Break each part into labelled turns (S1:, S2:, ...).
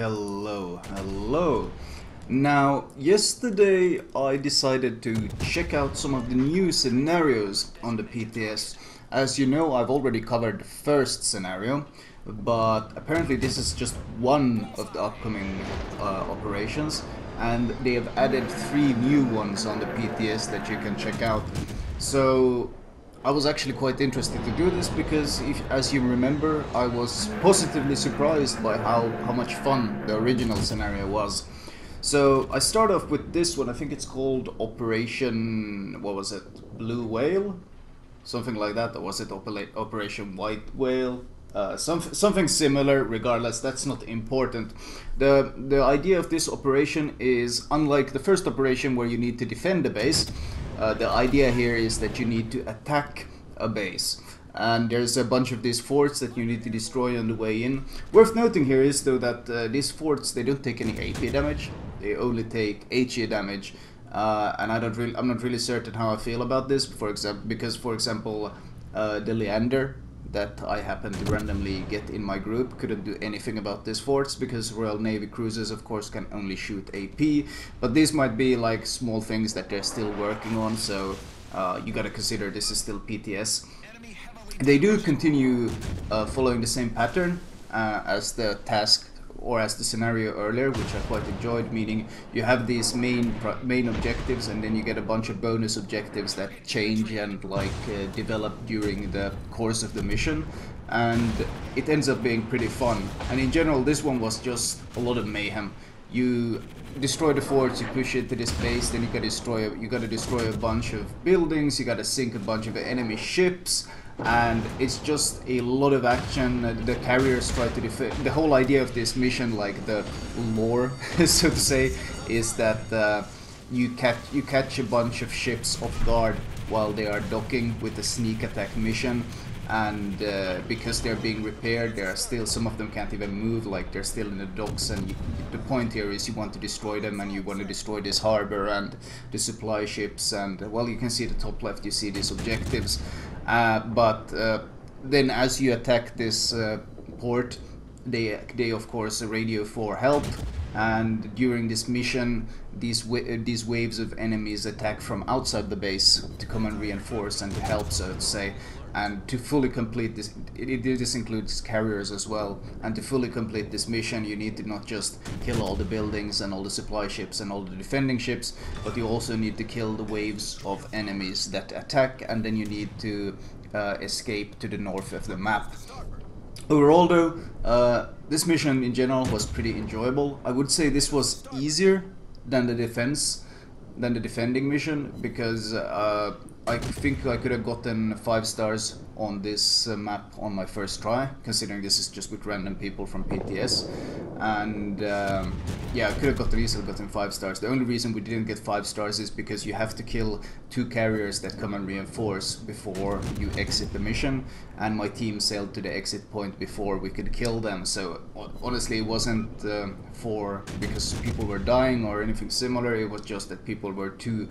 S1: Hello. Now, yesterday I decided to check out some of the new scenarios on the PTS. As you know, I've already covered the first scenario, but apparently this is just one of the upcoming operations, and they have added 3 new ones on the PTS that you can check out. So I was actually quite interested to do this because, as you remember, I was positively surprised by how much fun the original scenario was. So I start off with this one. I think it's called Operation, what was it, Blue Whale? Something like that, or was it Operation White Whale? Something similar. Regardless, that's not important. The idea of this operation is, unlike the first operation where you need to defend the base, the idea here is that you need to attack a base. And there's a bunch of these forts that you need to destroy on the way in. Worth noting here is, though, that these forts, they don't take any AP damage. They only take HE damage. And I'm not really certain how I feel about this. Because for example, the Leander that I happen to randomly get in my group couldn't do anything about these forts because Royal Navy cruisers, of course, can only shoot AP. But these might be like small things that they're still working on, so you gotta consider this is still PTS. They do continue following the same pattern as the task or as the scenario earlier, which I quite enjoyed, meaning you have these main objectives and then you get a bunch of bonus objectives that change and develop during the course of the mission, and it ends up being pretty fun. And in general, this one was just a lot of mayhem. You destroy the forts, you push it to this base, then you gotta destroy a bunch of buildings, you gotta sink a bunch of enemy ships, and it's just a lot of action. The carriers try to defend. The whole idea of this mission, like the lore, so to say, is that you catch a bunch of ships off guard while they are docking with a sneak attack mission. And because they're being repaired, there are still, some of them can't even move, like they're still in the docks, and the point here is you want to destroy them, and you want to destroy this harbor and the supply ships, and well, you can see the top left, you see these objectives. But then as you attack this port, they of course radio for help, and during this mission these waves of enemies attack from outside the base to come and reinforce and to help, so to say. And to fully complete this, this includes carriers as well, and to fully complete this mission you need to not just kill all the buildings and all the supply ships and all the defending ships, but you also need to kill the waves of enemies that attack, and then you need to escape to the north of the map. Overall though, this mission in general was pretty enjoyable. I would say this was easier than the defending mission, because I think I could have gotten 5 stars on this map on my first try, considering this is just with random people from PTS. And yeah, I could have easily gotten 5 stars. The only reason we didn't get 5 stars is because you have to kill 2 carriers that come and reinforce before you exit the mission, and my team sailed to the exit point before we could kill them. So honestly, it wasn't because people were dying or anything similar. It was just that people were too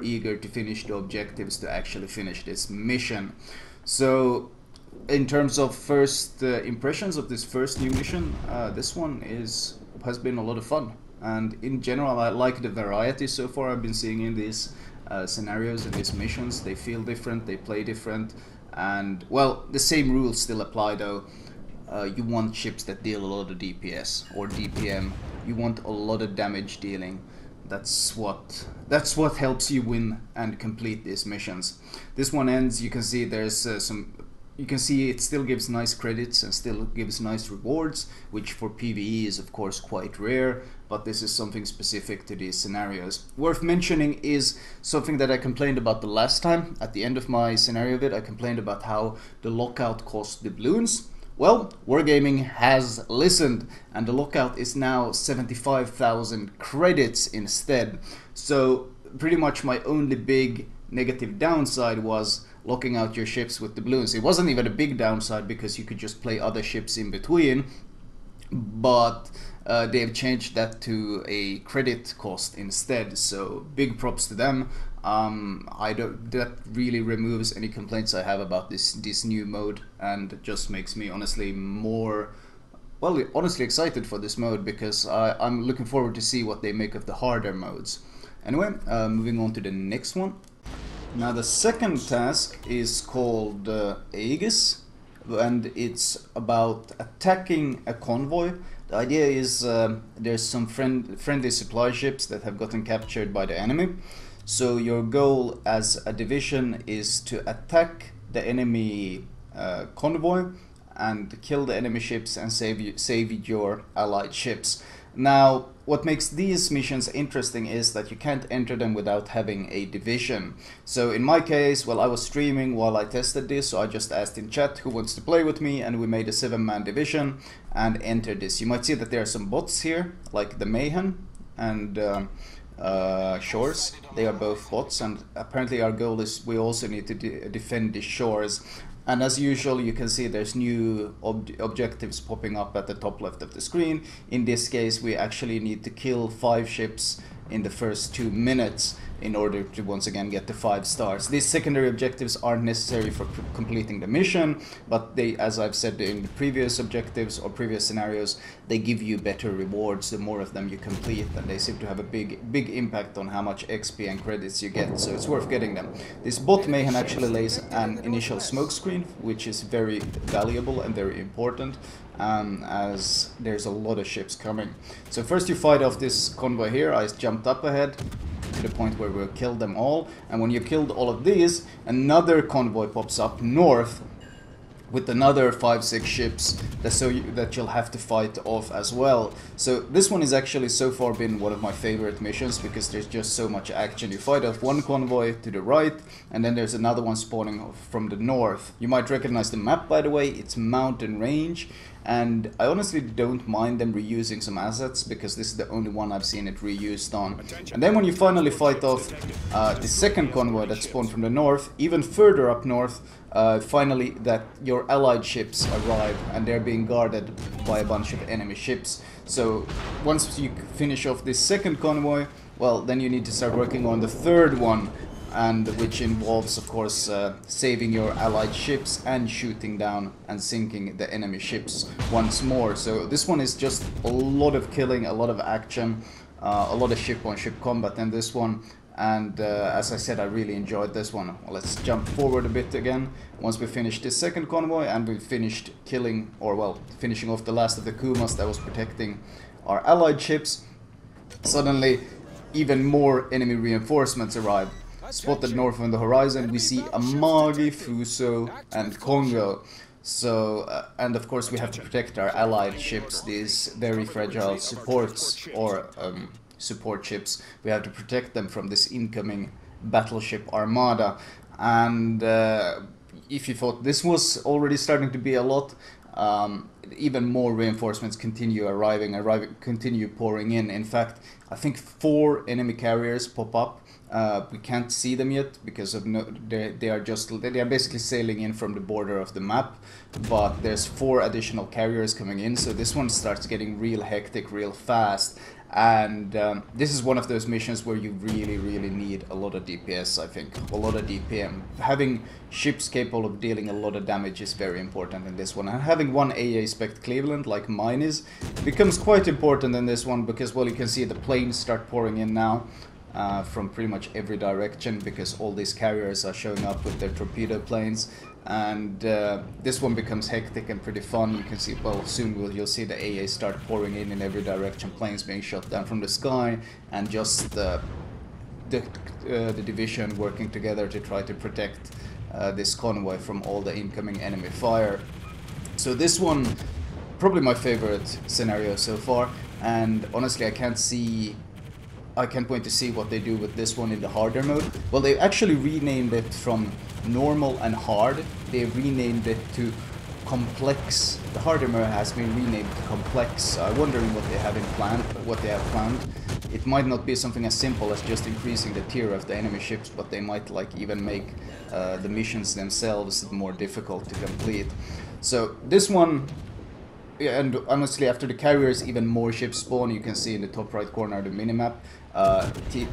S1: eager to finish the objectives to actually finish this mission. So in terms of first impressions of this first new mission, this one has been a lot of fun, and in general I like the variety so far I've been seeing in these scenarios and these missions. They feel different, they play different, and well, the same rules still apply though. You want ships that deal a lot of DPS or DPM. You want a lot of damage dealing. That's what helps you win and complete these missions. This one ends, you can see there's you can see it still gives nice credits and still gives nice rewards, which for PvE is of course quite rare, but this is something specific to these scenarios. Worth mentioning is something that I complained about the last time. At the end of my scenario vid, I complained about how the lockout cost doubloons. Well, Wargaming has listened, and the lockout is now 75,000 credits instead. So pretty much my only big negative downside was locking out your ships with doubloons. It wasn't even a big downside because you could just play other ships in between, but they've changed that to a credit cost instead, so big props to them. That really removes any complaints I have about this new mode, and just makes me honestly more well, honestly excited for this mode because I'm looking forward to see what they make of the harder modes. Anyway, moving on to the next one. Now the second task is called Aegis, and it's about attacking a convoy. The idea is there's some friendly supply ships that have gotten captured by the enemy. So your goal as a division is to attack the enemy convoy and kill the enemy ships and save your allied ships. Now, what makes these missions interesting is that you can't enter them without having a division. So in my case, well, I was streaming while I tested this, so I just asked in chat who wants to play with me, and we made a 7-man division and entered this. You might see that there are some bots here, like the Mayhem and Shores. They are both bots, and apparently our goal is we also need to defend the shores. And as usual, you can see there's new objectives popping up at the top left of the screen. In this case, we actually need to kill 5 ships in the first 2 minutes in order to once again get the 5 stars. These secondary objectives aren't necessary for completing the mission, but they, as I've said in the previous objectives or previous scenarios, they give you better rewards the more of them you complete, and they seem to have a big impact on how much XP and credits you get, so it's worth getting them. This bot Mayhem actually lays an initial smoke screen, which is very valuable and very important, as there's a lot of ships coming. So first you fight off this convoy here. I jumped up ahead to the point where we'll kill them all, and when you killed all of these, another convoy pops up north with another 5-6 ships that you'll have to fight off as well. So this one is actually so far been one of my favorite missions because there's just so much action. You fight off one convoy to the right, and then there's another one spawning from the north. You might recognize the map, by the way. It's Mountain Range, and I honestly don't mind them reusing some assets because this is the only one I've seen it reused on. And then when you finally fight off the second convoy that spawned from the north, even further up north, finally that your allied ships arrive and they're being guarded by a bunch of enemy ships. So once you finish off this second convoy, well, then you need to start working on the third one, and which involves, of course, saving your allied ships and shooting down and sinking the enemy ships once more. So this one is just a lot of killing, a lot of action, a lot of ship-on-ship combat in this one. And as I said, I really enjoyed this one. Well, let's jump forward a bit again. Once we finished this second convoy and we finished killing, or well, finishing off the last of the Kumas that was protecting our allied ships, suddenly even more enemy reinforcements arrived. Spotted north on the horizon, we see Amagi, Fuso, and Congo. So, and of course we have to protect our allied ships, these very fragile supports, or support ships. We have to protect them from this incoming battleship armada. And if you thought this was already starting to be a lot, even more reinforcements continue continue pouring in. In fact, I think 4 enemy carriers pop up. We can't see them yet because of they are basically sailing in from the border of the map, but there's 4 additional carriers coming in, so this one starts getting real hectic real fast. And this is one of those missions where you really need a lot of DPS, I think, a lot of DPM. Having ships capable of dealing a lot of damage is very important in this one, and having one AA spec Cleveland like mine is becomes quite important in this one because, well, you can see the planes start pouring in now from pretty much every direction because all these carriers are showing up with their torpedo planes. And this one becomes hectic and pretty fun. You can see, well, soon you'll see the AA start pouring in every direction, planes being shot down from the sky, and just the division working together to try to protect this convoy from all the incoming enemy fire. So this one, probably my favorite scenario so far, and honestly I can't wait to see what they do with this one in the harder mode. Well, they actually renamed it from normal and hard. They renamed it to complex. The harder mode has been renamed to complex. I'm wondering what they have planned. It might not be something as simple as just increasing the tier of the enemy ships, but they might like even make the missions themselves more difficult to complete. So this one, Yeah, and honestly, after the carriers, even more ships spawn. You can see in the top right corner of the minimap,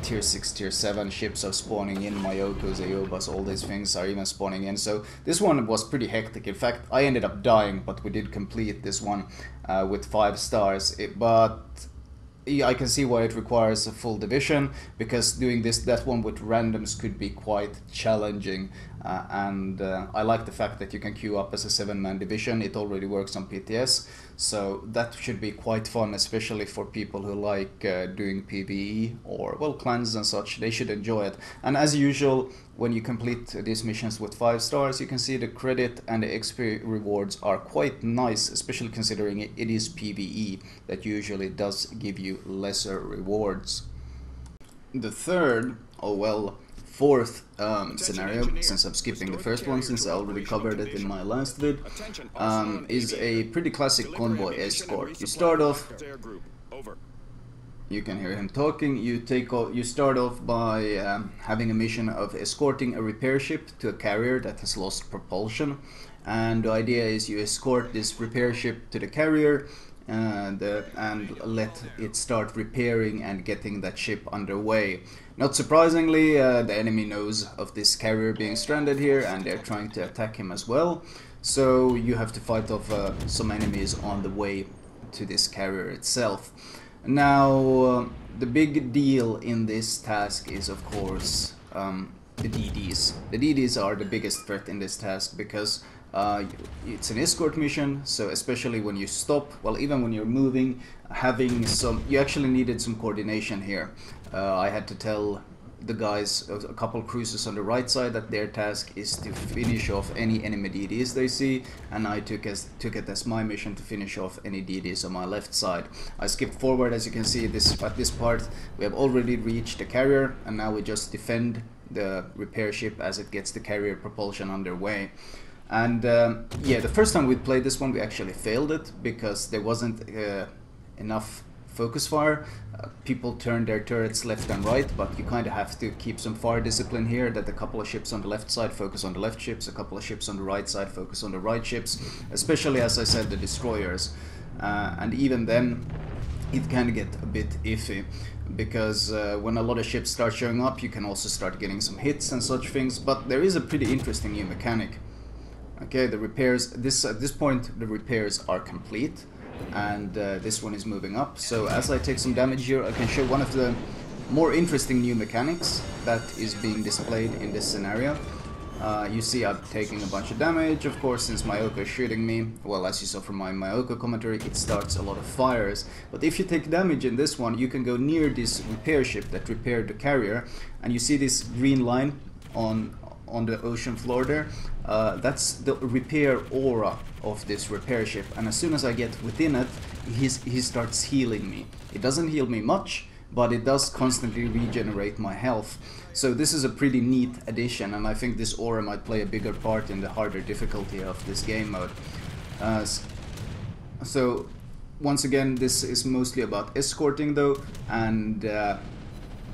S1: tier 6, tier 7 ships are spawning in. Myokos, Aobas, all these things are even spawning in. So this one was pretty hectic. In fact, I ended up dying, but we did complete this one with 5 stars. But I can see why it requires a full division, because doing that one with randoms could be quite challenging, and I like the fact that you can queue up as a 7-man division. It already works on PTS, so that should be quite fun, especially for people who like doing PvE or, well, clans and such. They should enjoy it. And as usual, when you complete these missions with 5 stars, you can see the credit and the XP rewards are quite nice, especially considering it is PvE that usually does give you lesser rewards. The third, oh well, fourth scenario, since I'm skipping the first one since I already covered it in my last vid, is a pretty classic convoy escort. You start off, you can hear him talking. You start off by having a mission of escorting a repair ship to a carrier that has lost propulsion, and the idea is you escort this repair ship to the carrier and let it start repairing and getting that ship underway. Not surprisingly, the enemy knows of this carrier being stranded here, and they're trying to attack him as well. So you have to fight off some enemies on the way to this carrier itself. Now, the big deal in this task is, of course, the DDs. The DDs are the biggest threat in this task, because it's an escort mission, so especially when you stop, well, even when you're moving, you actually needed some coordination here. I had to tell the guys, a couple cruisers on the right side, that their task is to finish off any enemy DDs they see, and I took it as my mission to finish off any DDs on my left side. I skipped forward, as you can see, at this part we have already reached the carrier, and now we just defend the repair ship as it gets the carrier propulsion underway. And yeah, the first time we played this one we actually failed it, because there wasn't enough focus fire. People turn their turrets left and right, but you kind of have to keep some fire discipline here, that a couple of ships on the left side focus on the left ships, a couple of ships on the right side focus on the right ships, especially, as I said, the destroyers. And even then it can get a bit iffy, because when a lot of ships start showing up you can also start getting some hits and such things. But there is a pretty interesting new mechanic. Okay, the repairs, at this point the repairs are complete, and this one is moving up. So as I take some damage here, I can show one of the more interesting new mechanics that is being displayed in this scenario. You see I'm taking a bunch of damage, of course, since Myoko is shooting me. Well, as you saw from my Myoko commentary, it starts a lot of fires. But if you take damage in this one, you can go near this repair ship that repaired the carrier, and you see this green line on the ocean floor there. That's the repair aura of this repair ship, and as soon as I get within it, he starts healing me. It doesn't heal me much, but it does constantly regenerate my health. So this is a pretty neat addition, and I think this aura might play a bigger part in the harder difficulty of this game mode. So once again, this is mostly about escorting though, and the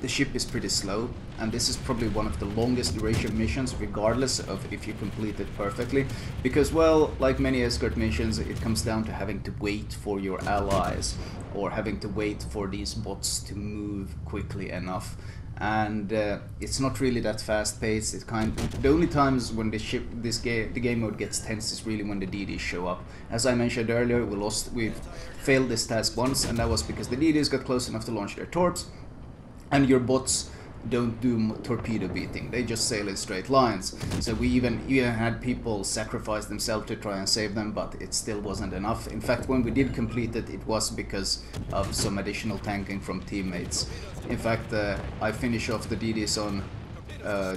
S1: ship is pretty slow, and this is probably one of the longest duration missions, regardless of if you complete it perfectly, because, well, like many escort missions, it comes down to having to wait for your allies, or having to wait for these bots to move quickly enough. And it's not really that fast paced. The only times when the game mode gets tense is really when the DDs show up. As I mentioned earlier, we failed this task once, and that was because the DDs got close enough to launch their torps, and your bots don't do torpedo beating, they just sail in straight lines. So we even had people sacrifice themselves to try and save them, but it still wasn't enough. In fact, when we did complete it, it was because of some additional tanking from teammates. In fact, I finish off the DDs on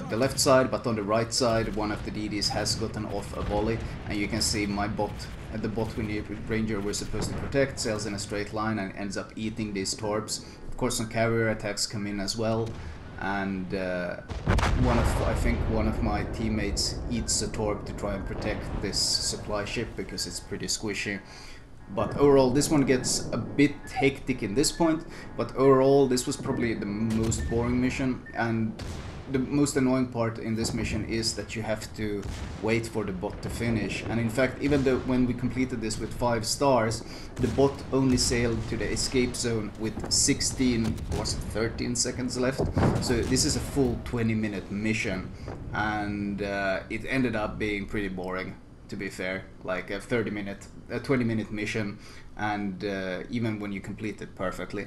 S1: the left side, but on the right side one of the DDs has gotten off a volley, and you can see my bot, the bot ranger we're supposed to protect, sails in a straight line and ends up eating these torps. Of course, some carrier attacks come in as well, and I think one of my teammates eats a torp to try and protect this supply ship because it's pretty squishy. But overall, this one gets a bit hectic in this point, but overall this was probably the most boring mission, and the most annoying part in this mission is that you have to wait for the bot to finish. And in fact, even though when we completed this with 5 stars, the bot only sailed to the escape zone with 16 or 13 seconds left. So this is a full 20-minute mission, and it ended up being pretty boring, to be fair. Like a 20-minute mission, and even when you complete it perfectly.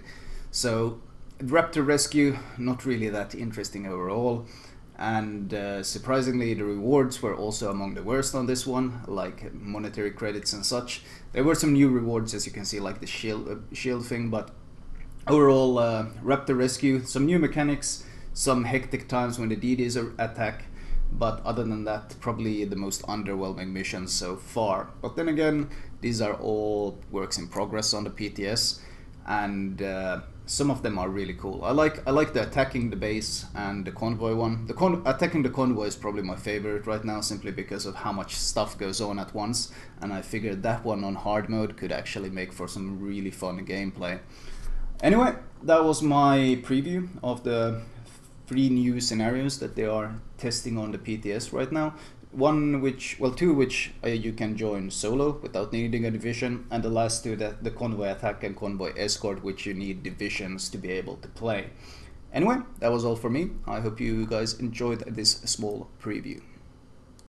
S1: So Raptor Rescue, not really that interesting overall, and surprisingly the rewards were also among the worst on this one, like monetary credits and such. There were some new rewards, as you can see, like the shield thing, but overall Raptor Rescue, some new mechanics, some hectic times when the DDs attack, but other than that, probably the most underwhelming mission so far. But then again, these are all works in progress on the PTS, and some of them are really cool. I like the attacking the base and the convoy one. Attacking the convoy is probably my favorite right now, simply because of how much stuff goes on at once, and I figured that one on hard mode could actually make for some really fun gameplay. Anyway, that was my preview of the 3 new scenarios that they are testing on the PTS right now. Two which you can join solo without needing a division, and the last 2, the Convoy Attack and Convoy Escort, which you need divisions to be able to play. Anyway, that was all for me. I hope you guys enjoyed this small preview.